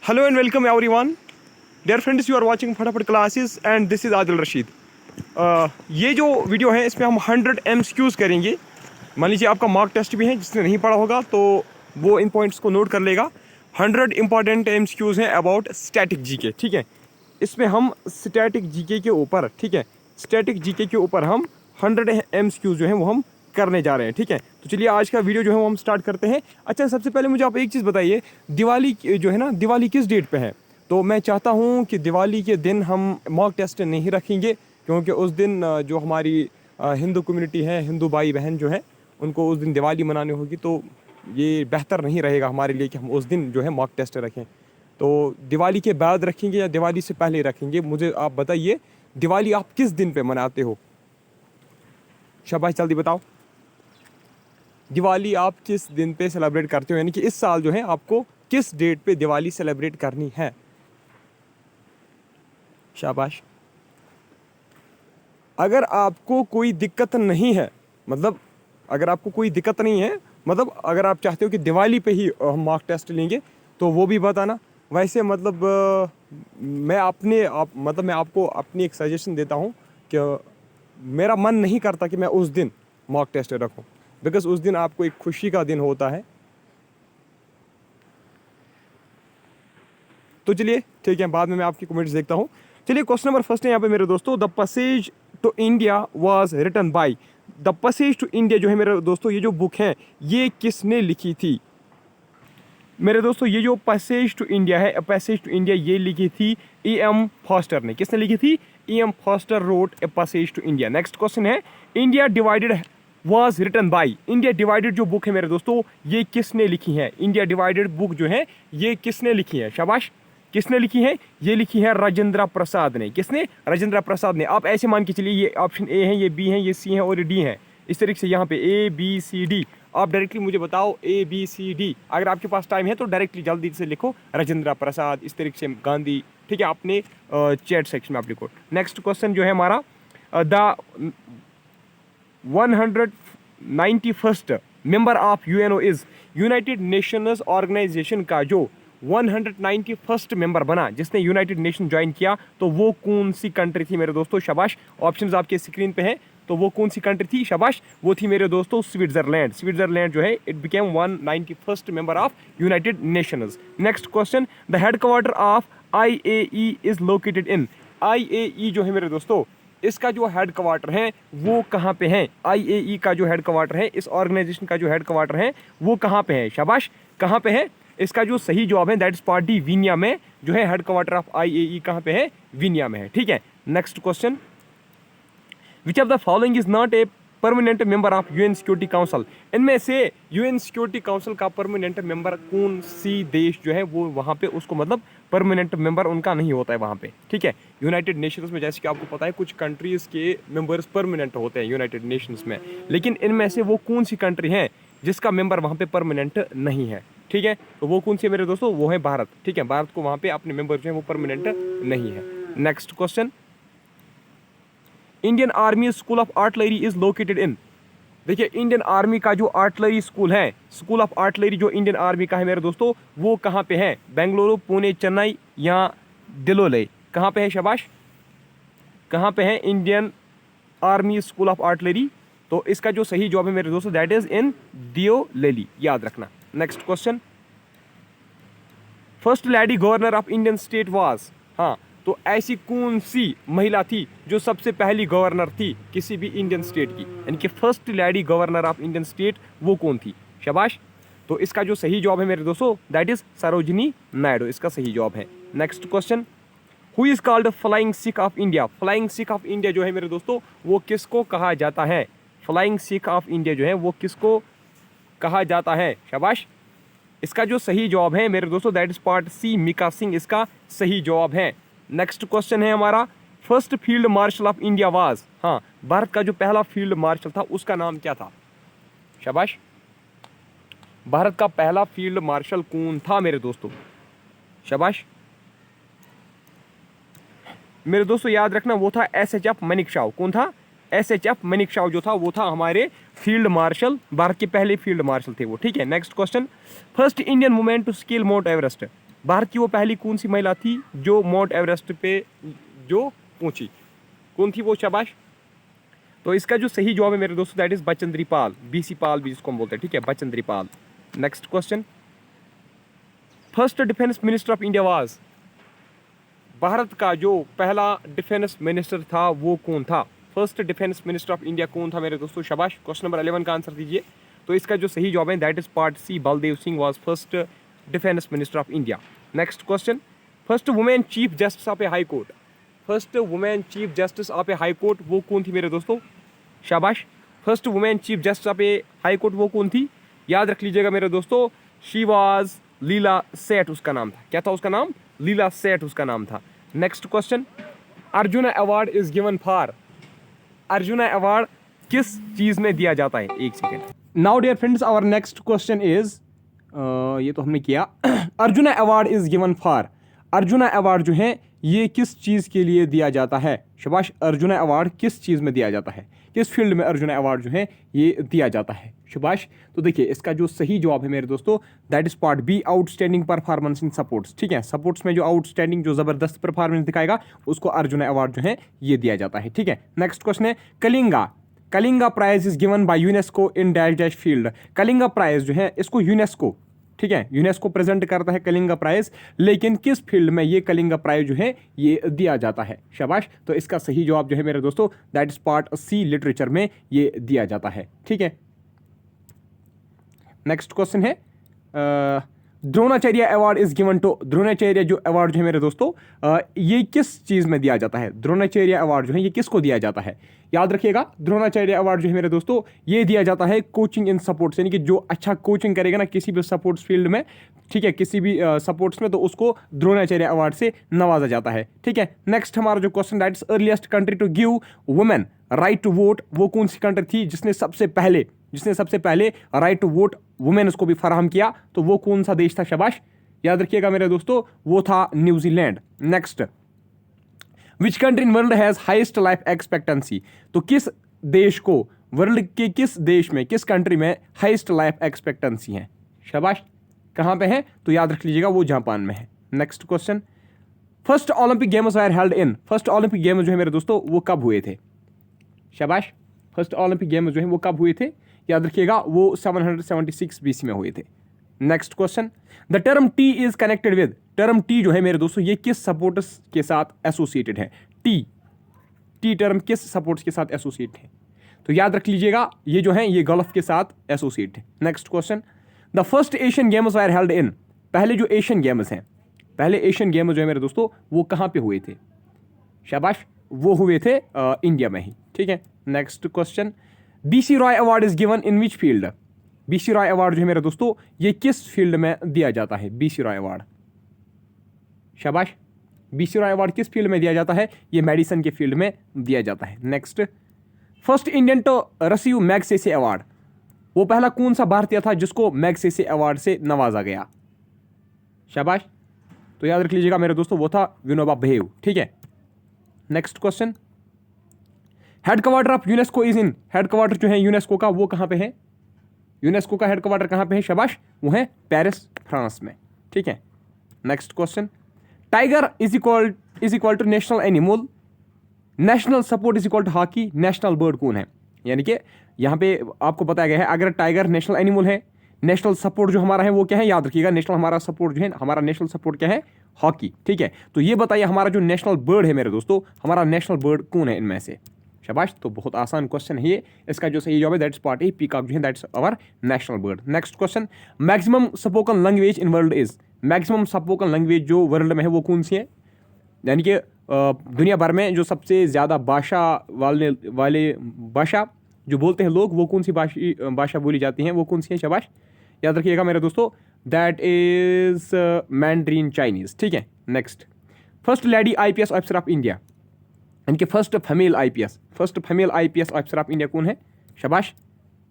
Hello and welcome everyone. Dear friends, you are watching फटाफट classes and this is Adil Rashid. ये जो video है इसमें हम 100 MCQs करेंगे। मान लीजिए आपका मार्क टेस्ट भी है, जिसने नहीं पढ़ा होगा तो वो इन पॉइंट्स को नोट कर लेगा। 100 इंपॉर्टेंट MCQs हैं अबाउट स्टैटिक जीके, ठीक है। इसमें हम स्टैटिक जीके के ऊपर, ठीक है, स्टैटिक जीके के ऊपर हम 100 MCQs जो हैं वो हम करने जा रहे हैं, ठीक है। तो चलिए आज का वीडियो जो है वो हम स्टार्ट करते हैं। अच्छा, सबसे पहले मुझे आप एक चीज़ बताइए, दिवाली जो है ना, दिवाली किस डेट पे है? तो मैं चाहता हूँ कि दिवाली के दिन हम मॉक टेस्ट नहीं रखेंगे, क्योंकि उस दिन जो हमारी हिंदू कम्युनिटी है, हिंदू भाई बहन जो है, उनको उस दिन दिवाली मनानी होगी। तो ये बेहतर नहीं रहेगा हमारे लिए कि हम उस दिन जो है मॉक टेस्ट रखें। तो दिवाली के बाद रखेंगे या दिवाली से पहले रखेंगे? मुझे आप बताइए, दिवाली आप किस दिन पे मनाते हो? शाबाश, जल्दी बताओ। दिवाली आप किस दिन पे सेलिब्रेट करते हो, यानी कि इस साल जो है आपको किस डेट पे दिवाली सेलिब्रेट करनी है? शाबाश। अगर आपको कोई दिक्कत नहीं है, मतलब अगर आपको कोई दिक्कत नहीं है, मतलब अगर आप चाहते हो कि दिवाली पे ही हम मॉक टेस्ट लेंगे, तो वो भी बताना। वैसे मतलब मैं आपको अपनी एक सजेशन देता हूँ कि मेरा मन नहीं करता कि मैं उस दिन मॉक टेस्ट रखूँ, बिकॉज उस दिन आपको एक खुशी का दिन होता है। तो चलिए ठीक है, बाद में मैं आपकी कमेंट्स देखता हूँ। चलिए, क्वेश्चन नंबर फर्स्ट है यहाँ पे मेरे दोस्तों, the passage to India was written by. The passage to India जो है मेरे दोस्तों, ये जो बुक है ये किसने लिखी थी? मेरे दोस्तों, ये जो पैसेज टू इंडिया है, पैसेज टू इंडिया, ये लिखी थी E.M. फॉस्टर ने। किसने लिखी थी? E.M. Forster wrote a passage to India. Next question है, India divided was written by. India divided जो बुक है मेरे दोस्तों, ये किसने लिखी है? इंडिया डिवाइडेड बुक जो है ये किसने लिखी है? शाबाश, किसने लिखी है? ये लिखी है राजेंद्र प्रसाद ने। किसने? राजेंद्र प्रसाद ने। आप ऐसे मान के चलिए, ये ऑप्शन ए है, ये बी है, ये सी है और ये डी है। इस तरीके से यहाँ पे ABCD, आप डायरेक्टली मुझे बताओ ABCD। अगर आपके पास टाइम है तो डायरेक्टली जल्दी से लिखो राजेंद्र प्रसाद, इस तरीके से गांधी, ठीक है, अपने चैट सेक्शन में आप लिखो। नेक्स्ट क्वेश्चन जो है हमारा, the 191st member of UNO is. United Nations Organization का जो 191st मेंबर बना, जिसने यूनाइटेड नेशन ज्वाइन किया, तो वो कौन सी कंट्री थी मेरे दोस्तों? शाबाश, ऑप्शंस आपके स्क्रीन पे हैं। तो वो कौन सी कंट्री थी? शाबाश, वो थी मेरे दोस्तों स्विट्जरलैंड। स्विट्जरलैंड जो है it became 191st member of United Nations. Next question, the headquarter of IAE is located in. IAE जो है मेरे दोस्तों, इसका जो हेडक्वार्टर है वो कहाँ पे है? IAE का जो हेडक्वार्टर है, इस ऑर्गेनाइजेशन का जो हेडक्वार्टर है वो कहाँ पे है? शाबाश, कहाँ पे है? इसका जो सही जवाब है दैट इज पार्टी विनिया में जो है हेडक्वार्टर ऑफ IAE कहाँ पे है? विनिया में है, ठीक है। Next question, which of the following is not a permanent member of UN security council. इनमें से UN सिक्योरिटी काउंसिल का परमानेंट मेंबर कौन सी देश जो है वो वहाँ पे उसको मतलब परमानेंट मेंबर उनका नहीं होता है वहाँ पे, ठीक है। यूनाइटेड नेशंस में जैसे कि आपको पता है कुछ कंट्रीज़ के मेंबर्स परमानेंट होते हैं यूनाइटेड नेशंस में, लेकिन इनमें से वो कौन सी कंट्री है जिसका मेंबर वहाँ पे परमानेंट नहीं है, ठीक है। तो वो कौन सी है मेरे दोस्तों? वो है भारत, ठीक है। भारत को वहाँ पे अपने मेंबर जो है वो परमानेंट नहीं है। Next question, Indian army school of artillery is located in. देखिए, इंडियन आर्मी का जो आर्टिलरी स्कूल है, स्कूल ऑफ आर्टिलरी जो इंडियन आर्मी का है मेरे दोस्तों, वो कहाँ पे है? बेंगलुरु, पुणे, चेन्नई या दिलोले? कहाँ पे है? शाबाश, कहाँ पे है Indian army school of artillery? तो इसका जो सही जवाब है मेरे दोस्तों दैट इज इन दियोलेली, याद रखना। Next question, first lady governor of Indian state was. हाँ, तो ऐसी कौन सी महिला थी जो सबसे पहली गवर्नर थी किसी भी इंडियन स्टेट की, यानी कि first lady governor of Indian state वो कौन थी? शाबाश, तो इसका जो सही जवाब है मेरे दोस्तों दैट इज सरोजिनी नायडू, इसका सही जवाब है। Next question, who is called flying Sikh of India. Flying Sikh of India जो है मेरे दोस्तों वो किसको कहा जाता है? फ्लाइंग सिख ऑफ इंडिया जो है वो किसको कहा जाता है? शाबाश, इसका जो सही जवाब है मेरे दोस्तों that is part C, Mika Singh इसका सही जवाब है। नेक्स्ट क्वेश्चन है हमारा, first field marshal of India was. हाँ, भारत का जो पहला फील्ड मार्शल था उसका नाम क्या था? शाबाश, भारत का पहला फील्ड मार्शल कौन था मेरे दोस्तों? शाबाश, मेरे दोस्तों याद रखना वो था SHF मनिकशॉ। कौन था? SHF मनिकशॉ जो था वो था हमारे फील्ड मार्शल, भारत के पहले फील्ड मार्शल थे वो, ठीक है। Next question, first Indian women to scale Mount Everest. भारत की वो पहली कौन सी महिला थी जो माउंट एवरेस्ट पे जो पहुंची? कौन थी वो? शाबाश। तो इसका जो सही जवाब है मेरे दोस्तों that is Bachendri Pal, BC Pal भी जिसको हम बोलते हैं, ठीक है, Bachendri Pal. Next question, first defence minister of India was, Bharat का जो पहला डिफेंस मिनिस्टर था वो कौन था? First defence minister of India कौन था मेरे दोस्तों? शाबाश। क्वेश्चन नंबर 11 का आंसर दीजिए। तो इसका जो सही जवाब है that is part C, Baldev Singh was first defence minister of India. Next question, first women chief justice of a high court, first women chief justice of a high court वो कौन थी मेरे दोस्तों? शाबाश। First women chief justice of a high court वो कौन थी? याद रख लीजिएगा मेरे दोस्तों, शी वाज लीला सेठ उसका नाम था। क्या था उसका नाम? लीला सेठ उसका नाम था। Next question, Arjuna award is given for, Arjuna award किस चीज में दिया जाता है? एक second. Now dear friends our next question is, ये तो हमने किया। Arjuna award is given for, Arjuna award जो है ये किस चीज़ के लिए दिया जाता है? शाबाश। अर्जुना अवार्ड किस चीज़ में दिया जाता है? किस फील्ड में अर्जुना अवार्ड जो है ये दिया जाता है? शाबाश। तो देखिए इसका जो सही जवाब है मेरे दोस्तों that is part B, outstanding performance in sports, ठीक है। सपोर्ट्स में जो आउटस्टैंडिंग जो ज़बरदस्त परफॉर्मेंस दिखाएगा उसको अर्जुना अवार्ड जो है ये दिया जाता है, ठीक है। नेक्स्ट क्वेश्चन है, Kalinga, Kalinga prize is given by UNESCO in dash dash field. Kalinga prize जो है इसको यूनेस्को, ठीक है, यूनेस्को प्रेजेंट करता है कलिंगा प्राइज, लेकिन किस फील्ड में ये कलिंगा प्राइज जो है ये दिया जाता है? शाबाश। तो इसका सही जवाब जो है मेरे दोस्तों that is part C, literature में ये दिया जाता है, ठीक है। नेक्स्ट क्वेश्चन है, Dronacharya award is given to, Dronacharya जो अवार्ड जो है मेरे दोस्तों ये किस चीज़ में दिया जाता है? द्रोणाचार्य अवार्ड जो है ये किसको दिया जाता है? याद रखिएगा, द्रोणाचार्य अवार्ड जो है मेरे दोस्तों ये दिया जाता है कोचिंग इन सपोर्ट्स, यानी कि जो अच्छा कोचिंग करेगा ना किसी भी सपोर्ट्स फील्ड में, ठीक है, किसी भी सपोर्ट्स में, तो उसको द्रोणाचार्य अवार्ड से नवाजा जाता है, ठीक है। नेक्स्ट हमारा जो क्वेश्चन, that is earliest country to give women right to vote, वो कौन सी कंट्री थी जिसने सबसे पहले राइट टू वोट वुमेन को भी फराहम किया? तो वो कौन सा देश था? शाबाश। याद रखिएगा मेरे दोस्तों वो था New Zealand. Next, which country in world has highest life expectancy, तो किस देश को, वर्ल्ड के किस देश में, किस कंट्री में हाईएस्ट लाइफ एक्सपेक्टेंसी है? शाबाश। कहां पे है? तो याद रख लीजिएगा वो जापान में है। Next question, first Olympic games are held in, first Olympic games जो है मेरे दोस्तों वो कब हुए थे? शाबाश। फर्स्ट ओलंपिक गेम्स जो है वो कब हुए थे? याद रखिएगा वो 776 BC में हुए थे। Next question, the term T is connected with, term T जो है मेरे दोस्तों ये किस सपोर्ट्स के साथ एसोसिएटेड है? टी टर्म किस सपोर्ट्स के साथ एसोसिएट है? तो याद रख लीजिएगा ये जो है ये गल्फ के साथ एसोसिएट है। Next question, the first Asian games are held in, पहले जो एशियन गेम्स हैं, पहले एशियन गेम्स जो है मेरे दोस्तों वो कहाँ पे हुए थे? शाबाश। वो हुए थे इंडिया में ही, ठीक है। Next question, BC Roy award is given in which field, BC Roy award जो है मेरे दोस्तों ये किस फील्ड में दिया जाता है? बीसी रॉय अवार्ड, शाबाश। बीसी रॉय अवार्ड किस फील्ड में दिया जाता है? ये मेडिसिन के फील्ड में दिया जाता है। Next, first Indian to receive Magsaysay award, वो पहला कौन सा भारतीय था जिसको मैग्सेसे अवार्ड से नवाजा गया? शाबाश। तो याद रख लीजिएगा मेरे दोस्तों वो था विनोबा भावे, ठीक है। Next question, headquarter of UNESCO is in, headquarter जो है यूनेस्को का वो कहां पे है? यूनेस्को का हेडक्वार्टर कहां पे है? शाबाश। वो है पेरिस, फ्रांस में, ठीक है। Next question, tiger is equal to national animal, national sport is equal to hockey, national bird कौन है? यानी कि यहां पे आपको बताया गया है अगर टाइगर नेशनल एनिमल है, नेशनल सपोर्ट जो हमारा है वो क्या है? याद रखिएगा नेशनल हमारा सपोर्ट जो है, हमारा नेशनल सपोर्ट क्या है? हॉकी, ठीक है। तो ये बताइए हमारा जो नेशनल बर्ड है मेरे दोस्तों, हमारा नेशनल बर्ड कौन है इनमें से? शाबाश। तो बहुत आसान क्वेश्चन है ये, इसका जो सही जवाब है दैट्स पार्ट ए, पीकॉक जो है that's our national bird. Next question, maximum spoken language in world is, maximum spoken language जो वर्ल्ड में है वो कौन सी है? यानी कि दुनिया भर में जो सबसे ज़्यादा भाषा वाले भाषा जो बोलते हैं लोग वो कौन सी भाषा बोली जाती हैं, वो कौन सी है? शाबाश। याद रखिएगा मेरे दोस्तों दैट इज मैंड्रीन चाइनीज, ठीक है। Next, first lady IPS officer of India, यानी कि first female IPS officer of India कौन है? शाबाश।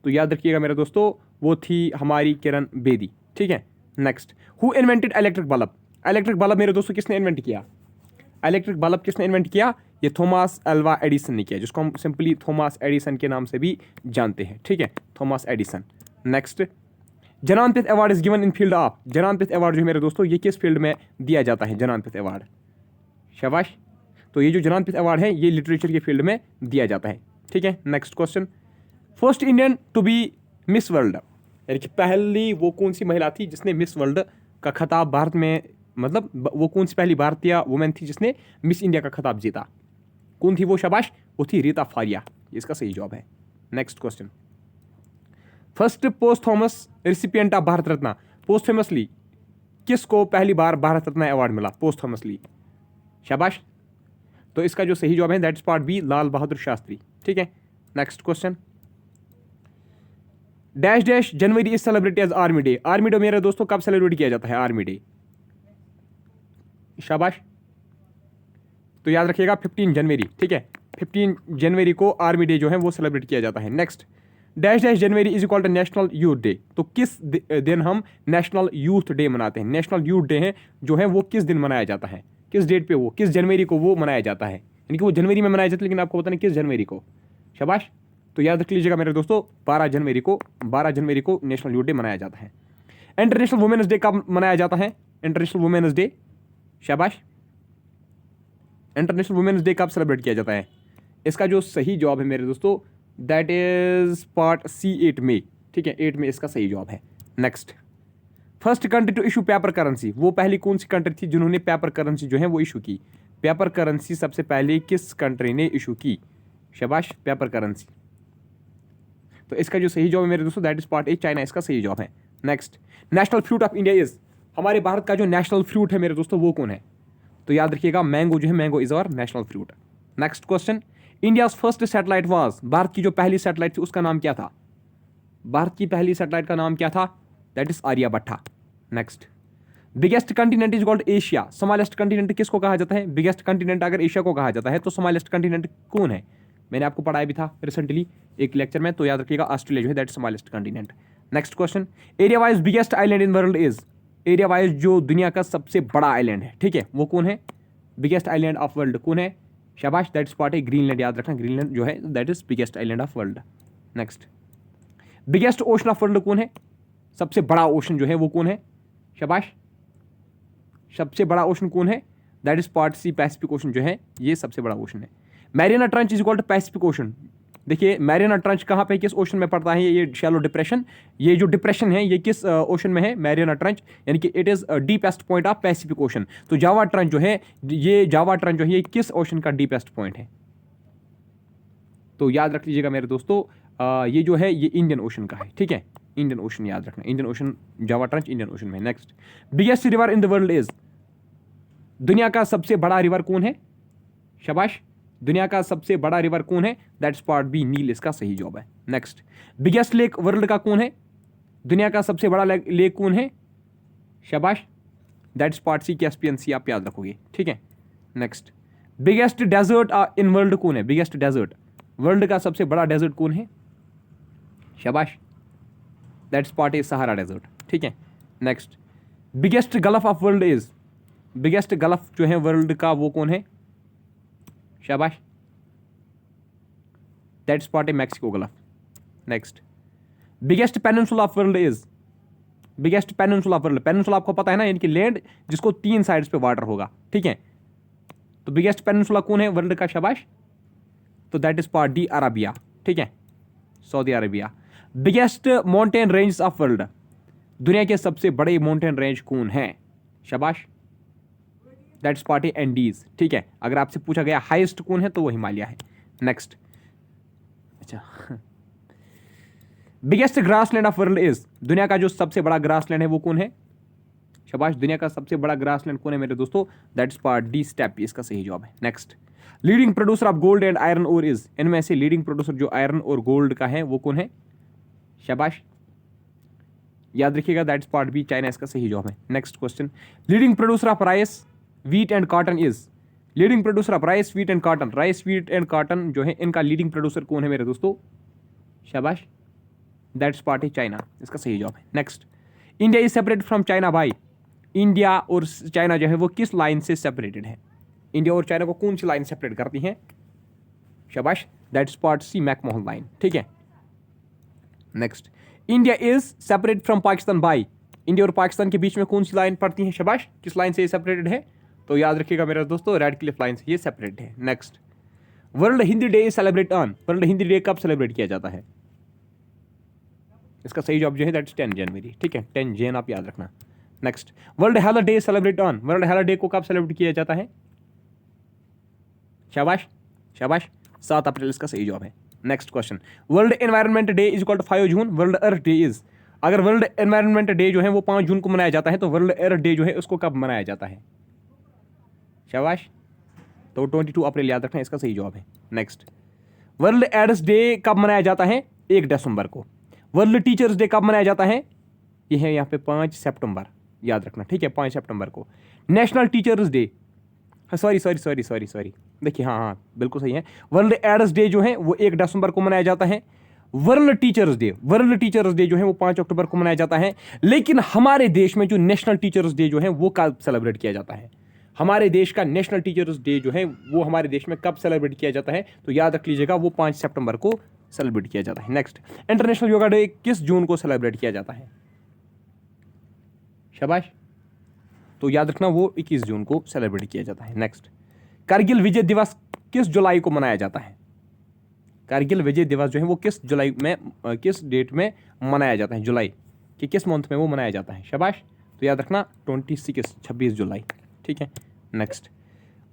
तो याद रखिएगा मेरे दोस्तों वो थी हमारी किरण बेदी, ठीक है। Next, who invented electric bulb, electric bulb मेरे दोस्तों किसने इन्वेंट किया? इलेक्ट्रिक बल्ब किसने इन्वेंट किया? ये थॉमस अल्वा एडिसन ने किया, जिसको हम सिंपली थॉमस एडिसन के नाम से भी जानते हैं, ठीक है, Thomas Edison. Next, Jnanpith award is given in field of, Jnanpith award जो है मेरे दोस्तों ये किस फील्ड में दिया जाता है, ज्ञानपीठ अवार्ड, शाबाश। तो ये जो ज्ञानपीठ अवार्ड है ये लिटरेचर के फील्ड में दिया जाता है, ठीक है। Next question, first Indian to be Miss World, यानी कि पहली वो कौन सी महिला थी जिसने मिस वर्ल्ड का खिताब भारत में, मतलब वो कौन सी पहली भारतीय वुमेन थी जिसने मिस इंडिया का खिताब जीता, कौन थी वो, शाबाश, वो थी रीता फारिया, इसका सही जवाब है। Next question, first posthumous recipient of Bharat Ratna, posthumously किसको पहली बार भारत रत्न अवार्ड मिला, पोस्थोमसली, शाबाश। तो इसका जो सही जवाब है that is part B, Lal Bahadur Shastri, ठीक है। Next question, dash dash January is celebrated as Army Day, Army Day मेरे दोस्तों कब सेलिब्रेट किया जाता है, आर्मी डे, शाबाश। तो याद रखिएगा 15 जनवरी, ठीक है, 15 जनवरी को आर्मी डे जो है वो सेलिब्रेट किया जाता है। Next, dash dash January is equal to National Youth Day, तो किस दिन हम नेशनल यूथ डे मनाते हैं, नेशनल यूथ डे है जो है वो किस दिन मनाया जाता है, किस डेट पे, वो किस जनवरी को वो मनाया जाता है, यानी कि वो जनवरी में मनाया जाता है लेकिन आपको पता नहीं किस जनवरी को, शाबाश। तो याद रख लीजिएगा मेरे दोस्तों 12 जनवरी को नेशनल यूथ डे मनाया जाता है। इंटरनेशनल वुमेन्स डे कब मनाया जाता है, इंटरनेशनल वुमेन्स डे, शाबाश। इंटरनेशनल वुमेन्स डे कब सेलिब्रेट किया जाता है, इसका जो सही जवाब है मेरे दोस्तों that is part C 8 May, ठीक है, 8 में इसका सही जवाब है। Next, first country to issue paper currency, वो पहली कौन सी कंट्री थी जिन्होंने पेपर करेंसी जो है वो इशू की, पेपर करेंसी सबसे पहले किस कंट्री ने इशू की, शाबाश, पेपर करेंसी। तो इसका जो सही जवाब है मेरे दोस्तों that is part A, China, इसका सही जवाब है। Next, national fruit of India is, हमारे भारत का जो नेशनल फ्रूट है मेरे दोस्तों वो कौन है, तो याद रखिएगा मैंगो जो है, mango is our national fruit. Next question, India first satellite was, भारत की जो पहली सैटेलाइट थी उसका नाम क्या था, भारत की पहली सैटेलाइट का नाम क्या था, that is Aryabhatta. Next, biggest continent is called Asia, smallest continent किसको कहा जाता है, बिगेस्ट कंटिनेंट अगर एशिया को कहा जाता है तो स्मॉलेस्ट कंटिनेंट कौन है, मैंने आपको पढ़ाया भी था रिसेंटली एक लेक्चर में, तो याद रखिएगा ऑस्ट्रेलिया जो है that is smallest continent. Next question, area wise biggest island in world is, area wise जो दुनिया का सबसे बड़ा आइलैंड है, ठीक है, वो कौन है, बिगेस्ट आइलैंड ऑफ वर्ल्ड कौन है, शाबाश, दैट इज पार्ट है ग्रीनलैंड, याद रखना ग्रीनलैंड जो है that is biggest island of world. Next, biggest ocean of world कौन है, सबसे बड़ा ओशन जो है वो कौन है, शाबाश, सबसे बड़ा ओशन कौन है, that is part C, Pacific Ocean जो है ये सबसे बड़ा ओशन है। Mariana trench is equal to Pacific Ocean, देखिए मैरियाना ट्रंच कहाँ पे किस ओशन में पड़ता है, ये शैलो डिप्रेशन, ये जो डिप्रेशन है ये किस ओशन में है, मैरियाना ट्रंच, यानी कि it is deepest point of Pacific ocean. तो जावा ट्रंच जो है, ये जावा ट्रंच जो है ये किस ओशन का डीपेस्ट पॉइंट है, तो याद रख लीजिएगा मेरे दोस्तों ये जो है ये इंडियन ओशन का है, ठीक है, इंडियन ओशन याद रखना, इंडियन ओशन, जावा ट्रंच इंडियन ओशन में। Next, biggest river in the world is, दुनिया का सबसे बड़ा रिवर कौन है, शाबाश, दुनिया का सबसे बड़ा रिवर कौन है, दैट्स पार्ट बी, नील, इसका सही जवाब है। नेक्स्ट, बिगेस्ट लेक वर्ल्ड का कौन है, दुनिया का सबसे बड़ा लेक कौन है, शाबाश, that's part C, Caspian Sea, आप याद रखोगे, ठीक है। Next, biggest desert in world कौन है, बिगेस्ट डेजर्ट, वर्ल्ड का सबसे बड़ा डेजर्ट कौन है, शाबाश, that's part A, Sahara desert, ठीक है। Next, biggest gulf of world is, biggest gulf जो है वर्ल्ड का वो कौन है, शाबाश, that's part A, Mexico gulf. Next, biggest peninsula of world is, biggest peninsula of world, peninsula आपको पता है ना, इनकी लैंड जिसको 3 साइड्स पे वाटर होगा, ठीक है, तो बिगेस्ट पेनिनसुला कौन है वर्ल्ड का, शाबाश, तो that is part D, Arabia, ठीक है, Saudi Arabia. Biggest mountain range of world, दुनिया के सबसे बड़े माउंटेन रेंज कौन है, शाबाश, दैट्स पार्ट ए, एंडीज, ठीक है। अगर आपसे पूछा गया हाईएस्ट कौन है तो वो हिमालय है। नेक्स्ट, अच्छा, biggest grassland of world is, दुनिया का जो सबसे बड़ा ग्रासलैंड है वो कौन है, शाबाश, दुनिया का सबसे बड़ा ग्रासलैंड कौन है मेरे दोस्तों, दैट्स पार्ट डी, स्टेप, इसका सही जवाब है। Next, leading producer of gold and iron ore is, इनमें से लीडिंग प्रोड्यूसर जो आयरन और गोल्ड का है वो कौन है, शाबाश, याद रखिएगा दैट्स पार्ट बी, चाइना, इसका सही जवाब है। Next question, leading producer of rice, wheat and cotton is, leading producer of rice, wheat and cotton, rice, wheat and cotton जो है इनका लीडिंग प्रोड्यूसर कौन है मेरे दोस्तों, शाबाश, दैट्स पार्ट है, चाइना, इसका सही जवाब है। Next, India is separate from China by, India और चाइना जो है वो किस लाइन से सेपरेटेड है, इंडिया और चाइना को कौन सी लाइन सेपरेट करती है, शाबाश, that's part C, McMahon line, ठीक है। Next, India is separate from Pakistan by, India और पाकिस्तान के बीच में कौन सी लाइन पड़ती है? शाबाश, किस लाइन से ये सेपरेटेड है? तो याद रखिएगा मेरे दोस्तों, रेड क्लिफ लाइन से ये सेपरेट है। Next, world Hindi day is celebrate on, world Hindi day कब सेलिब्रेट किया जाता है? इसका सही जवाब जो है दैट इज 10 जनवरी। ठीक है, 10 जन आप याद रखना। Next, world health day celebrate on, world health day को कब सेलिब्रेट किया जाता है? शाबाश शाबाश, 7 अप्रैल इसका सही जवाब है। Next question, world environment day is equal to 5 June, world earth day is, अगर वर्ल्ड एनवायरनमेंट डे जो है वो 5 जून को मनाया जाता है तो वर्ल्ड अर्थ डे जो है उसको कब मनाया जाता है? शाबाश, तो 22 अप्रैल याद रखना, इसका सही जवाब है। नेक्स्ट, वर्ल्ड एड्स डे कब मनाया जाता है? 1 दिसंबर को। वर्ल्ड टीचर्स डे कब मनाया जाता है? ये है यहाँ पे 5 सितंबर, याद रखना। ठीक है, 5 सितंबर को। नेशनल टीचर्स डे, सॉरी, देखिए हाँ बिल्कुल सही है। वर्ल्ड एड्स डे जो है वो 1 दिसंबर को मनाया जाता है। वर्ल्ड टीचर्स डे जो है वो 5 अक्टूबर को मनाया जाता है। लेकिन हमारे देश में जो नेशनल टीचर्स डे जो है वो कब सेलिब्रेट किया जाता है? हमारे देश का नेशनल टीचर्स डे जो है वो हमारे देश में कब सेलिब्रेट किया जाता है? तो याद रख लीजिएगा, वो 5 सितंबर को सेलिब्रेट किया जाता है। नेक्स्ट, इंटरनेशनल योगा डे किस जून को सेलिब्रेट किया जाता है? शाबाश, तो याद रखना वो 21 जून को सेलिब्रेट किया जाता है। नेक्स्ट, कारगिल विजय दिवस किस जुलाई को मनाया जाता है? कारगिल विजय दिवस जो है वो किस जुलाई में, किस डेट में मनाया जाता है? जुलाई कि किस मंथ में वो मनाया जाता है? शाबाश, तो याद रखना 26 जुलाई। ठीक है। Next,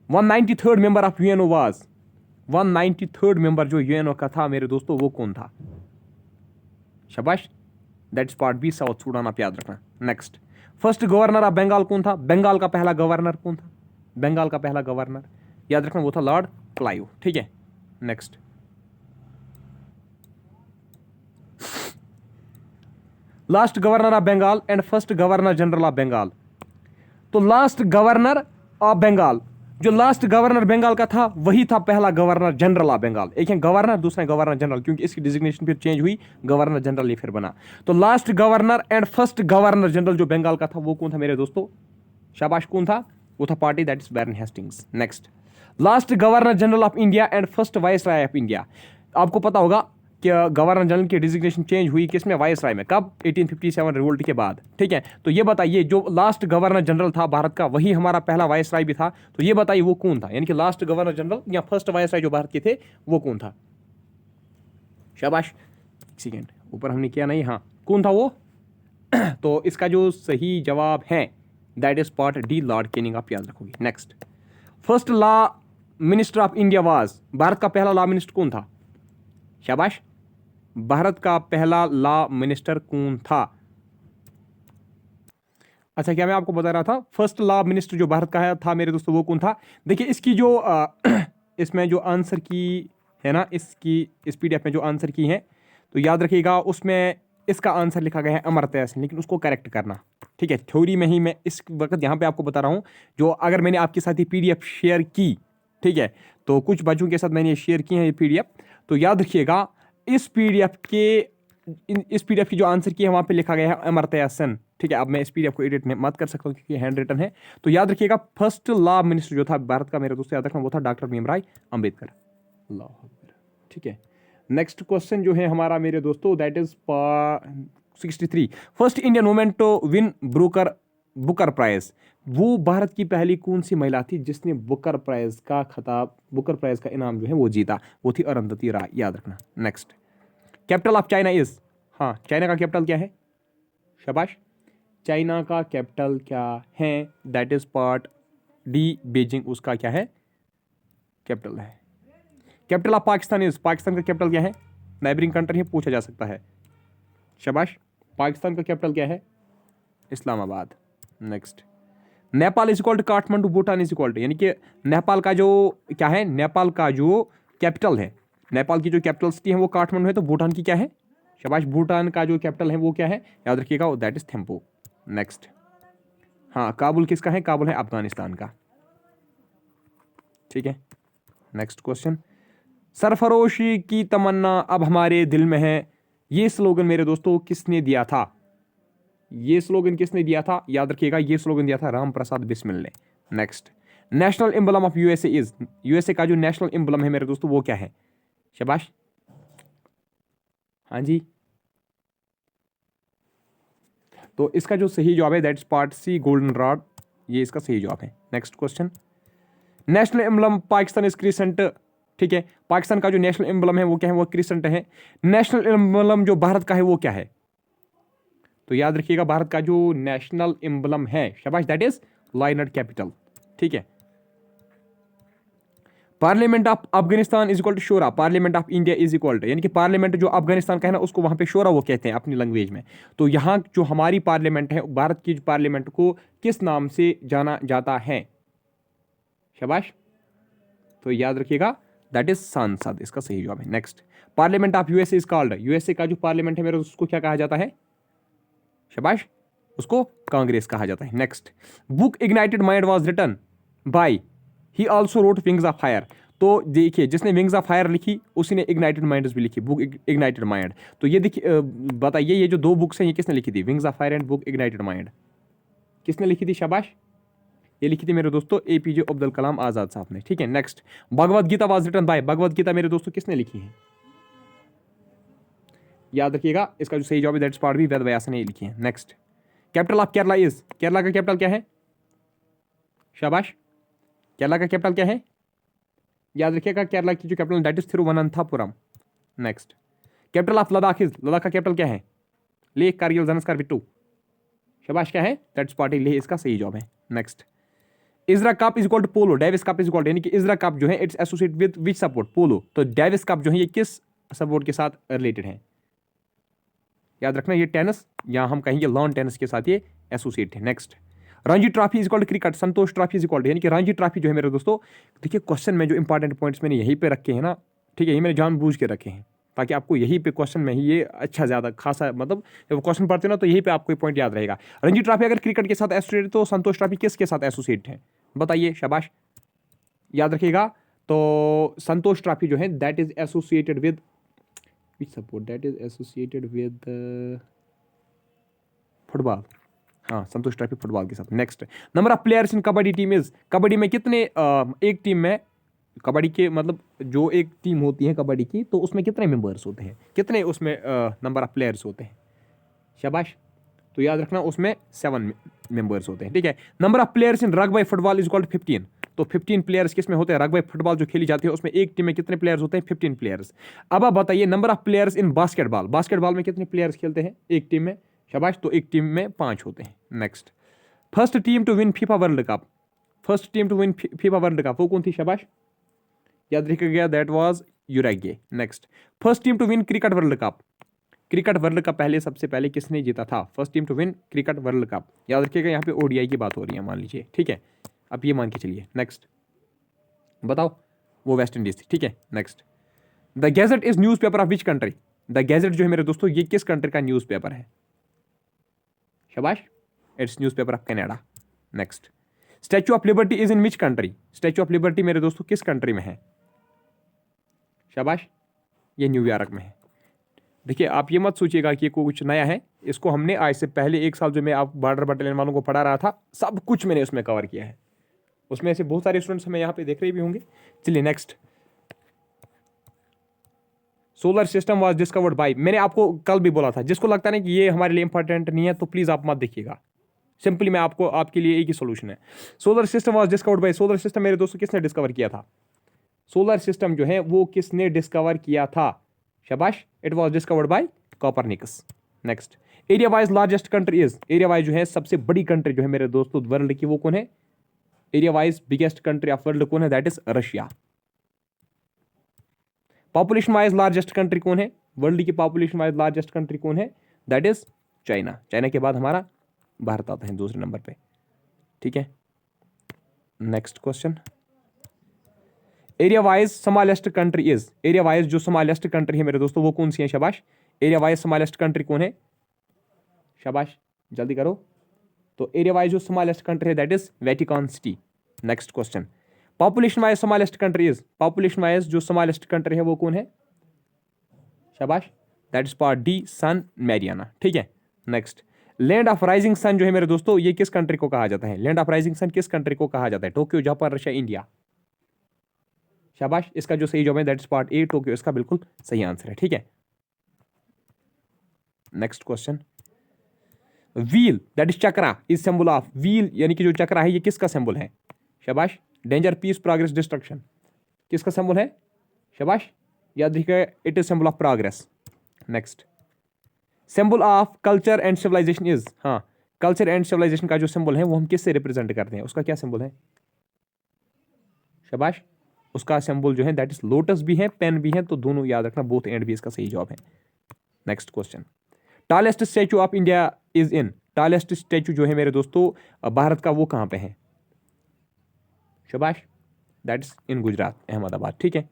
193rd member of UNO was, 193rd member जो यूएनओ का था मेरे दोस्तों वो कौन था? शाबाश, that's part B, South Sudan, आप याद रखना। Next, first governor of Bengal कौन था? बंगाल का पहला गवर्नर कौन था? बंगाल का पहला गवर्नर याद रखना वो था लॉर्ड क्लाइव। ठीक है। Next, last governor of Bengal and first governor general of Bengal. तो लास्ट गवर्नर ऑफ बंगाल, जो लास्ट गवर्नर बंगाल का था वही था पहला गवर्नर जनरल ऑफ बंगाल। एक है गवर्नर, दूसरा है गवर्नर जनरल, क्योंकि इसकी डिजिग्नेशन फिर चेंज हुई, गवर्नर जनरल ये फिर बना। तो last governor and first governor general जो बंगाल का था वो कौन था मेरे दोस्तों? शाबाश, कौन था? वो था part D, that is Baron Hastings. Next, last governor general of India and first viceroy of India. आपको पता होगा कि गवर्नर जनरल की डिजिग्नेशन चेंज हुई किसमें? वाइस राय में। कब? 1857 रिवोल्ट के बाद। ठीक है, तो ये बताइए जो लास्ट गवर्नर जनरल था भारत का वही हमारा पहला वाइस राय भी था, तो ये बताइए वो कौन था? यानी कि लास्ट गवर्नर जनरल या फर्स्ट वाइस राय जो भारत के थे वो कौन था? शाबाश, सेकेंड ऊपर हमने किया नहीं, हाँ कौन था वो? तो इसका जो सही जवाब है that is part D, Lord Canning, आप याद रखोगे। Next, first law minister of India was, Bharat का पहला लॉ मिनिस्टर कौन था? शाबाश, भारत का पहला लॉ मिनिस्टर कौन था? अच्छा, क्या मैं आपको बता रहा था फर्स्ट लॉ मिनिस्टर जो भारत का है था मेरे दोस्तों वो कौन था? देखिए इसकी जो इसमें जो आंसर की है ना, इसकी इस पीडीएफ में जो आंसर की है तो याद रखिएगा उसमें इसका आंसर लिखा गया है अमर्त्य सेन, लेकिन उसको करेक्ट करना। ठीक है, थ्योरी में ही मैं इस वक्त यहाँ पे आपको बता रहा हूँ, जो अगर मैंने आपके साथ ये पीडीएफ शेयर की, ठीक है, तो कुछ बच्चों के साथ मैंने ये शेयर की है ये पीडीएफ, तो याद रखिएगा इस पीडीएफ की जो आंसर की है वहाँ पे लिखा गया है अमर्त्य सेन। ठीक है, अब मैं इस पीडीएफ को एडिट मत कर सकता हूँ क्योंकि हैंड रिटन है। तो याद रखिएगा फर्स्ट लॉ मिनिस्टर जो था भारत का मेरे दोस्तों याद रखना वो था डॉक्टर भीमराव अम्बेडकर। ठीक है, नेक्स्ट क्वेश्चन जो है हमारा मेरे दोस्तों that is 63, first Indian women to win Booker prize. वो भारत की पहली कौन सी महिला थी जिसने बुकर प्राइज का खिताब, बुकर प्राइज का इनाम जो है वो जीता? वो थी अरुंधति राय, याद रखना। Next, capital of China is, हाँ चाइना का कैपिटल क्या है? शाबाश, चाइना का कैपिटल क्या है? That is part D, Beijing उसका क्या है? कैपिटल है। Capital of Pakistan is, Pakistan का कैपिटल क्या है? नेबरिंग कंट्री है, पूछा जा सकता है। शाबाश, पाकिस्तान का कैपिटल क्या है? Islamabad. Next, Nepal is equal to Kathmandu, Bhutan is equal to, यानी कि नेपाल का जो क्या है, नेपाल का जो कैपिटल है, नेपाल की जो कैपिटल सिटी है वो काठमांडू है, तो भूटान की क्या है? शाबाश, भूटान का जो कैपिटल है वो क्या है? याद रखिएगा दैट इज थिम्पू। नेक्स्ट, हाँ काबुल किसका है? काबुल है अफगानिस्तान का। ठीक है, नेक्स्ट क्वेश्चन, सरफरोशी की तमन्ना अब हमारे दिल में है, ये स्लोगन मेरे दोस्तों किसने दिया था? ये स्लोगन किसने दिया था? याद रखिएगा ये स्लोगन दिया था राम प्रसाद बिस्मिल ने। Next, national emblem of USA is, USA का जो नेशनल एम्बलम है मेरे दोस्तों वो क्या है? शाबाश, हाँ जी, तो इसका जो सही जवाब है that's part C golden rod, ये इसका सही जवाब है। Next question, national emblem Pakistan is crescent, ठीक है, पाकिस्तान का जो नेशनल एम्बलम है वो क्या है, वो क्रिसेंट है। नेशनल एम्बलम जो भारत का है वो क्या है, तो याद रखिएगा भारत का जो नेशनल एम्बलम है, शाबाश, that is lion and capital, ठीक है। Parliament of Afghanistan is equal to Shura, parliament of India is equal to, यानी कि पार्लियामेंट जो अफगानिस्तान का है ना उसको वहां पे शोरा वो कहते हैं अपनी लैंग्वेज में। तो यहाँ जो हमारी पार्लियामेंट है, भारत की पार्लियामेंट को किस नाम से जाना जाता है, शाबाश, तो याद रखिएगा दैट इज सांसद, इसका सही जवाब है। Next, parliament of USA is called, USA का जो पार्लियामेंट है मेरे उसको क्या कहा जाता है, शाबाश, उसको कांग्रेस कहा जाता है। Next, book ignited mind was written by, he also wrote wings of fire, तो देखिए जिसने विंग्स ऑफ फायर लिखी उसी ने इग्नाइटेड माइंड्स भी लिखी, बुक इग्नाइटेड माइंड। तो ये देखिए बताइए ये जो दो बुक्स हैं ये किसने लिखी थी, wings of fire and book ignited mind, किसने लिखी थी, शाबाश, ये लिखी थी मेरे दोस्तों एपीजे अब्दुल कलाम आजाद साहब ने, ठीक है। Next, Bhagavad Gita was written by, Bhagavad Gita मेरे दोस्तों किसने लिखी है, याद रखिएगा इसका जो सही जवाब है दैट्स पार्ट भी वेद व्यास ने लिखी है। Next, capital of Kerala is, Kerala का कैपिटल क्या है, शाबाश, केरला का कैपिटल क्या है, याद रखिएगा केरला की जो capital that is Thiruvananthapuram. Next, capital of Ladakh is, Ladakh का कैपिटल क्या है, लेह कारगिल जंस्कार बिट्टू, शाबाश, क्या है, दैट्स पार्ट लेह, इसका सही जवाब है। Next, Ezra cup is equal to polo, Davis cup is equal to, यानी कि इजरा कप जो है it's associate with which sport, polo, तो डेविस कप जो है ये किस सपोर्ट के साथ रिलेटेड है, याद रखना ये टेनिस या हम कहेंगे लॉन टेनिस के साथ ये एसोसिएट है। Next, Ranji trophy is equal to cricket, Santosh trophy is equal to, यानी कि रणजी ट्रॉफी जो है मेरे दोस्तों, देखिए क्वेश्चन में जो इंपॉर्टेंट पॉइंट्स मैंने यहीं पे रखे हैं ना, ठीक है, ये मैंने जानबूझ के रखे हैं ताकि आपको यहीं पे क्वेश्चन में ही ये अच्छा ज़्यादा खासा, मतलब जब क्वेश्चन पढ़ते हो ना तो यहीं पे आपको पॉइंट याद रहेगा। रणजी ट्रॉफी अगर क्रिकेट के साथ एसोसिएट है तो संतोष ट्रॉफी किसके साथ एसोसिएट है, बताइए, शाबाश, याद रखिएगा। तो संतोष ट्रॉफी जो है that is associated with which support, that is associated with football, हाँ, संतोष ट्रॉफी फुटबॉल के साथ। Next, number of players in kabaddi team is, kabaddi में कितने एक टीम में, कबड्डी के मतलब जो एक टीम होती है कबड्डी की तो उसमें कितने मेंबर्स होते हैं, कितने उसमें नंबर ऑफ प्लेयर्स होते हैं, शाबाश, तो याद रखना उसमें 7 मेंबर्स होते हैं, ठीक है। Number of players in rugby football is equal to 15, तो 15 प्लेयर्स किस में होते हैं, रग्बी फुटबॉल जो खेली जाती है उसमें एक टीम में कितने प्लेयर्स होते हैं, 15 प्लेयर्स। अब आप बताइए number of players in basketball, basketball में कितने प्लेयर्स खेलते हैं एक टीम में, शाबाश, तो एक टीम में 5 होते हैं। Next, first team to win FIFA world cup, first team to win FIFA world cup वो कौन थी, शाबाश, याद रखिएगा that was Uruguay. Next, first team to win cricket world cup, cricket world cup पहले सबसे पहले किसने जीता था, first team to win cricket world cup, याद रखिएगा यहाँ पे ओडीआई की बात हो रही है मान लीजिए, ठीक है, अब ये मान के चलिए। नेक्स्ट बताओ, वो वेस्ट इंडीज थी, ठीक है। Next, the gadget is news paper of which country, the gadget जो है मेरे दोस्तों ये किस कंट्री का न्यूज पेपर है, शाबाश, it's news paper of Canada. Next, statue of liberty is in which country, statue of liberty मेरे दोस्तों किस कंट्री में है, शाबाश, ये न्यूयॉर्क में है। देखिए आप ये मत सोचिएगा कि ये कुछ नया है, इसको हमने आज से पहले 1 साल जो मैं आप बॉर्डर बटालियन वालों को पढ़ा रहा था सब कुछ मैंने उसमें कवर किया है, उसमें से बहुत सारे स्टूडेंट्स हमें यहाँ पे देख रहे भी होंगे। चलिए next, solar system was discovered by, मैंने आपको कल भी बोला था, जिसको लगता है कि ये हमारे लिए इंपॉर्टेंट नहीं है तो प्लीज आप मत देखिएगा, सिंपली मैं आपको आपके लिए एक ही सोल्यूशन है। Solar system was discovered by, solar system मेरे दोस्तों किसने डिस्कवर किया था, सोलर सिस्टम जो है वो किसने डिस्कवर किया था, शाबाश, it was discovered by Copernicus. Next, area wise largest country is, area wise जो है सबसे बड़ी कंट्री जो है मेरे दोस्तों वर्ल्ड की वो कौन है, area wise biggest country of world कौन है, that is Russia. Population wise largest country कौन है, वर्ल्ड की पॉपुलेशन वाइज लार्जेस्ट कंट्री कौन है, दैट इज चाइना, चाइना के बाद हमारा भारत आता है दूसरे नंबर पे, ठीक है। Next question, area wise smallest country is, area wise जो स्मॉलेस्ट कंट्री है मेरे दोस्तों वो कौन सी है, शाबाश, एरिया वाइज स्मॉलेस्ट कंट्री कौन है, शाबाश, जल्दी करो, तो एरिया वाइज जो स्मॉलेस्ट कंट्री है that is Vatican city. Next question, population wise smallest country is, population wise जो स्मॉलेस्ट कंट्री है वो कौन है, शाबाश, that is part D San Marino, ठीक है। Next, land of rising sun जो है मेरे दोस्तों ये किस कंट्री को कहा जाता है, लैंड ऑफ राइजिंग सन किस कंट्री को कहा जाता है, टोक्यो, जापान, रशिया, इंडिया, शाबाश, इसका जो सही जवाब है that is part A Tokyo, इसका बिल्कुल सही आंसर है, ठीक है। Next question, wheel that is chakra is symbol of wheel, यानी कि जो चक्रा है ये किसका सिंबल है? शाबाश। डेंजर, पीस, प्रोग्रेस, डिस्ट्रक्शन किसका सिंबल है? शाबाश, याद रखिएगा, it is symbol of progress. Next, symbol of culture and civilisation is, हाँ, कल्चर एंड सिविलाइजेशन का जो सिंबल है वो हम किससे रिप्रेजेंट करते हैं? उसका क्या सिंबल है? शाबाश, उसका सिंबल जो है दैट इज लोटस भी है, पेन भी है, तो दोनों याद रखना, बोथ एंड भी इसका सही जवाब है। Next question, tallest statue of India is in, tallest statue जो है मेरे दोस्तों भारत का वो कहां पे है? शाबाश, that is in Gujarat, Ahmedabad. ठीक है,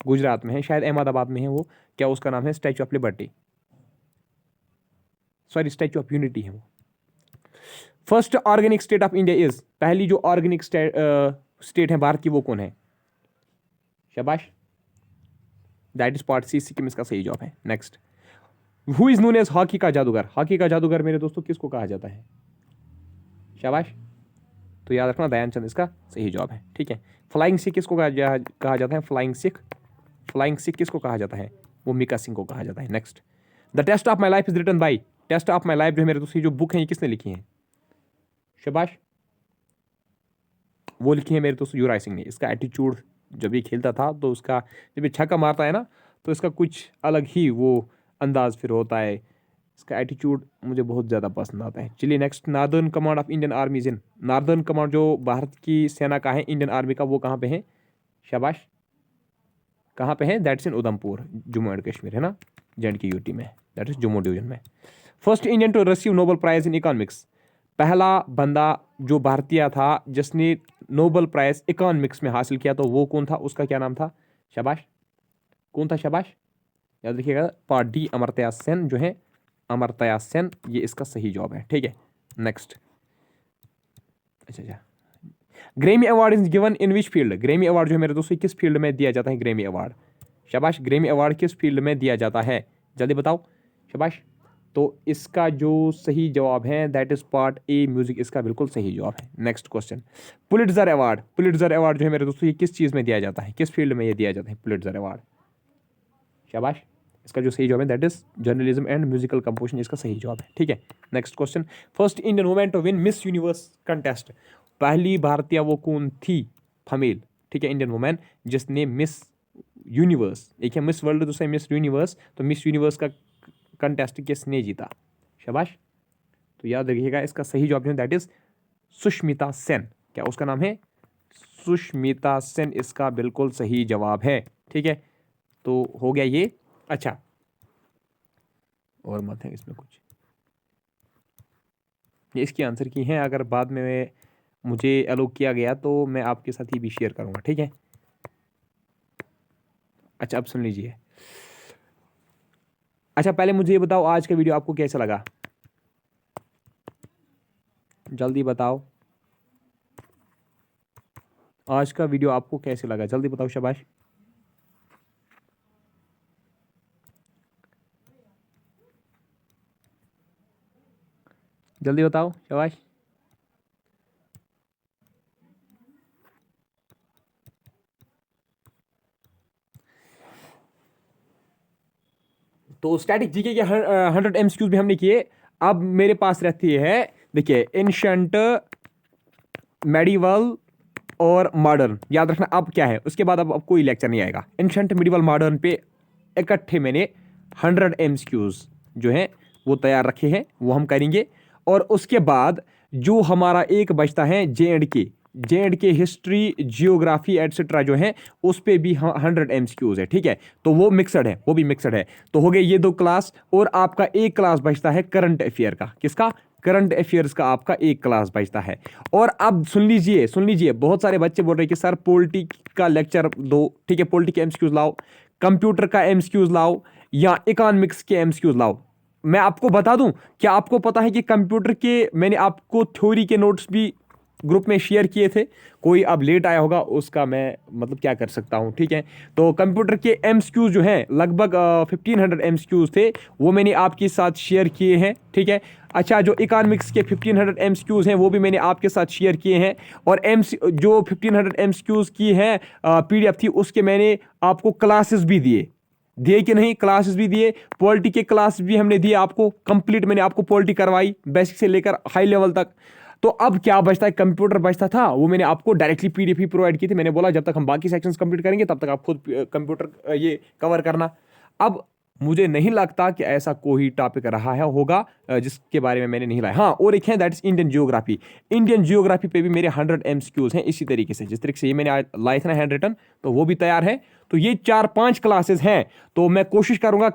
गुजरात में है, शायद अहमदाबाद में है वो, क्या उसका नाम है? Statue of liberty, sorry statue of unity है वो। First organic state of India is, पहली जो ऑर्गेनिक स्टेट है भारत की वो कौन है? शाबाश, that is part C, Sikkim इसका सही जवाब है। Next, who is known as hockey का जादूगर, हॉकी का जादूगर मेरे दोस्तों किसको कहा जाता है? शाबाश, तो याद रखना दयानचंद इसका सही जवाब है। ठीक है, फ्लाइंग सिख किसको कहा जाता है? फ्लाइंग सिख, फ्लाइंग सिख किसको कहा जाता है? वो मिका सिंह को कहा जाता है। Next, the test of my life is written by, test of my life जो मेरे दोस्तों जो बुक है ये किसने लिखी है? शाबाश, वो लिखी है मेरे दोस्तों युवराज सिंह ने। इसका एटीट्यूड, जब ये खेलता था तो उसका, जब ये छक्का मारता है ना तो इसका कुछ अलग ही वो अंदाज फिर होता है, इसका एटीट्यूड मुझे बहुत ज़्यादा पसंद आता है। चलिए next, northern command of Indian army is in, northern command जो भारत की सेना का है, इंडियन आर्मी का, वो कहाँ पे है? शाबाश, कहाँ पे है? That's in Udhampur, Jammu and Kashmir है ना, J&K यूटी में, दैट इज जम्मू डिवीजन में। First Indian to receive Nobel prize in economics, पहला बंदा जो भारतीय था जिसने नोबेल प्राइज इकोनॉमिक्स में हासिल किया, तो वो कौन था? उसका क्या नाम था? शाबाश, कौन था? शाबाश, याद रखिएगा, पार्ट डी, अमर्त्य सेन जो है, अमर्त्य सेन, ये इसका सही जवाब है। ठीक है, नेक्स्ट, अच्छा, Grammy award is given in which field, Grammy award जो है मेरे दोस्तों किस फील्ड में दिया जाता है? ग्रेमी अवार्ड, शाबाश, ग्रेमी अवार्ड किस फील्ड में दिया जाता है? जल्दी बताओ, शाबाश। तो इसका जो सही जवाब है that is part A, music इसका बिल्कुल सही जवाब है। Next question, Pulitzer award, Pulitzer award जो है मेरे दोस्तों ये किस चीज़ में दिया जाता है? किस फील्ड में ये दिया जाता है पुलिट्जर अवार्ड? शाबाश, इसका जो सही जवाब है that is journalism and musical composition, इसका सही जवाब है। ठीक है, next question, first Indian women to win Miss Universe contest, पहली भारतीय वो कौन थी? फीमेल, ठीक है, इंडियन वुमेन जिसने मिस यूनिवर्स, एक है मिस वर्ल्ड, दूसरा मिस यूनिवर्स, तो मिस यूनिवर्स का कंटेस्ट किसने जीता? शाबाश, तो याद रखिएगा इसका सही जवाब है दैट इज सुष्मिता सेन, क्या उसका नाम है? सुष्मिता सेन इसका बिल्कुल सही जवाब है। ठीक है, तो हो गया ये। अच्छा, और मत है इसमें कुछ, ये इसकी आंसर की हैं, अगर बाद में मुझे एलोक किया गया तो मैं आपके साथ ही भी शेयर करूंगा। ठीक है, अच्छा, अब सुन लीजिए। अच्छा, पहले मुझे ये बताओ आज का वीडियो आपको कैसा लगा? जल्दी बताओ, आज का वीडियो आपको कैसे लगा? जल्दी बताओ, शाबाश। जल्दी बताओ, शाबाश। तो स्टैटिक जीके के 100 MCQs भी हमने किए। अब मेरे पास रहती है, देखिए, एंशंट, मेडिवल और मॉडर्न, याद रखना। अब क्या है उसके बाद, अब कोई लेक्चर नहीं आएगा। एंशंट, मेडिवल, मॉडर्न पे इकट्ठे मैंने 100 MCQs जो हैं वो तैयार रखे हैं, वो हम करेंगे। और उसके बाद जो हमारा एक बचता है J&K हिस्ट्री, जियोग्राफी एटसेट्रा जो है, उस पे भी 100 MCQs है। ठीक है, तो वो मिक्सड है, वो भी मिक्सड है। तो हो गए ये 2 क्लास, और आपका एक क्लास बचता है करंट अफेयर का। किसका? करंट अफेयर्स का आपका एक क्लास बचता है। और अब सुन लीजिए, बहुत सारे बच्चे बोल रहे हैं कि सर पॉलिटी का लेक्चर दो। ठीक है, पॉलिटी के MCQs लाओ, कंप्यूटर का MCQs लाओ, या इकोनॉमिक्स के MCQs लाओ। मैं आपको बता दूं, क्या आपको पता है कि कंप्यूटर के मैंने आपको थ्योरी के नोट्स भी ग्रुप में शेयर किए थे? कोई अब लेट आया होगा, उसका मैं मतलब क्या कर सकता हूं। ठीक है, तो कंप्यूटर के MCQs जो हैं लगभग 1500 MCQs थे, वो मैंने आपके साथ शेयर किए हैं। ठीक है, अच्छा, जो इकोनॉमिक्स के 1500 MCQs हैं वो भी मैंने आपके साथ शेयर किए हैं। और जो 1500 MCQs की हैं PDF थी, उसके मैंने आपको क्लासेस भी दिए। दिए कि नहीं, क्लासेस भी दिए, पॉलिटी के क्लास भी हमने दिए आपको कंप्लीट, मैंने आपको पॉलिटी करवाई बेसिक से लेकर हाई लेवल तक। तो अब क्या बचता है, कंप्यूटर बचता था, वो मैंने आपको डायरेक्टली पीडीएफ ही प्रोवाइड की थी। मैंने बोला जब तक हम बाकी सेक्शंस कंप्लीट करेंगे तब तक आप खुद कंप्यूटर ये कवर करना। अब मुझे नहीं लगता कि ऐसा कोई टॉपिक रहा है होगा जिसके बारे में मैंने नहीं लाया। हाँ, और एक है that is Indian geography. Indian geography पे भी मेरे 100 MCQs हैं इसी तरीके से, जिस तरीके से ये मैंने आज लाए थे ना हैंड रिटन, तो वो भी तैयार है। तो ये 4-5 क्लासेस हैं। तो मैं कोशिश करूंगा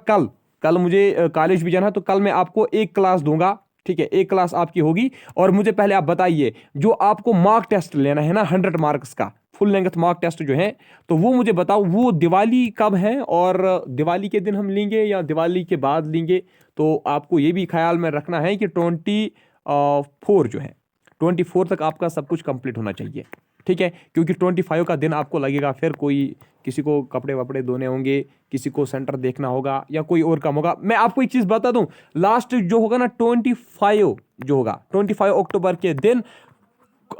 कल मुझे कॉलेज भी जाना है, तो कल मैं आपको एक क्लास दूंगा, ठीक है, एक क्लास आपकी होगी। और मुझे पहले आप बताइए, जो आपको मार्क टेस्ट लेना है ना 100 मार्क्स का फुल लेंथ मार्क टेस्ट जो है, तो वो मुझे बताओ वो दिवाली कब है, और दिवाली के दिन हम लेंगे या दिवाली के बाद लेंगे। तो आपको ये भी ख्याल में रखना है कि 24 जो है 24 तक आपका सब कुछ कंप्लीट होना चाहिए, ठीक है, क्योंकि 25 का दिन आपको लगेगा, फिर कोई किसी को कपड़े वपड़े धोने होंगे, किसी को सेंटर देखना होगा या कोई और काम होगा। मैं आपको एक चीज बता दूं, लास्ट जो होगा ना 25 जो होगा 25 अक्टूबर के दिन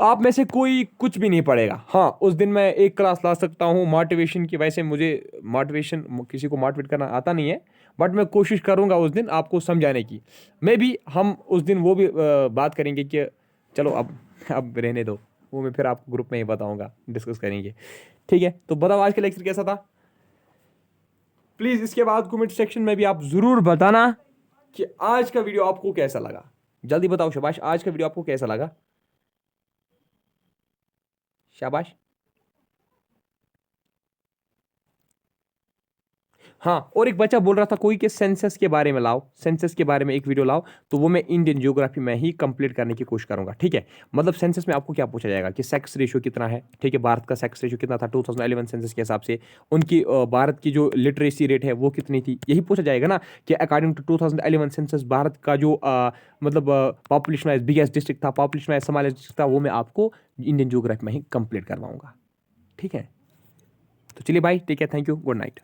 आप में से कोई कुछ भी नहीं पड़ेगा। हाँ, उस दिन मैं एक क्लास ला सकता हूँ मोटिवेशन की, वैसे मुझे मोटिवेशन किसी को मोटिवेट करना आता नहीं है, बट मैं कोशिश करूँगा उस दिन आपको समझाने की। मैं भी हम उस दिन वो भी बात करेंगे कि चलो अब रहने दो, वो मैं फिर आपको ग्रुप में ही बताऊँगा, डिस्कस करेंगे, ठीक है। तो बताओ आज का लेक्चर कैसा था, प्लीज़ इसके बाद कमेंट सेक्शन में भी आप ज़रूर बताना कि आज का वीडियो आपको कैसा लगा। जल्दी बताओ शाबाश, आज का वीडियो आपको कैसा लगा, शाबाश। हाँ, और एक बच्चा बोल रहा था कोई के सेंसस के बारे में लाओ, सेंसस के बारे में एक वीडियो लाओ, तो वो मैं इंडियन ज्योग्राफी में ही कंप्लीट करने की कोशिश करूंगा, ठीक है। मतलब सेंसस में आपको क्या पूछा जाएगा कि सेक्स रेशियो कितना है, ठीक है, भारत का सेक्स रेशियो कितना था 2011 सेंसस के हिसाब से, उनकी भारत की जो लिटरेसी रेट है वो कितनी थी, यही पूछा जाएगा ना कि अकॉर्डिंग टू 2011 सेंसस भारत का जो मतलब पॉपुलेशन वाइज बिगेस्ट डिस्ट्रिक्ट था, पॉपुलेशन वाइज स्मॉलेस्ट डिस्ट्रिक्ट था, वो मैं आपको इंडियन ज्योग्राफी में ही कंप्लीट करवाऊंगा, ठीक है। तो चलिए भाई, ठीक है, थैंक यू, गुड नाइट।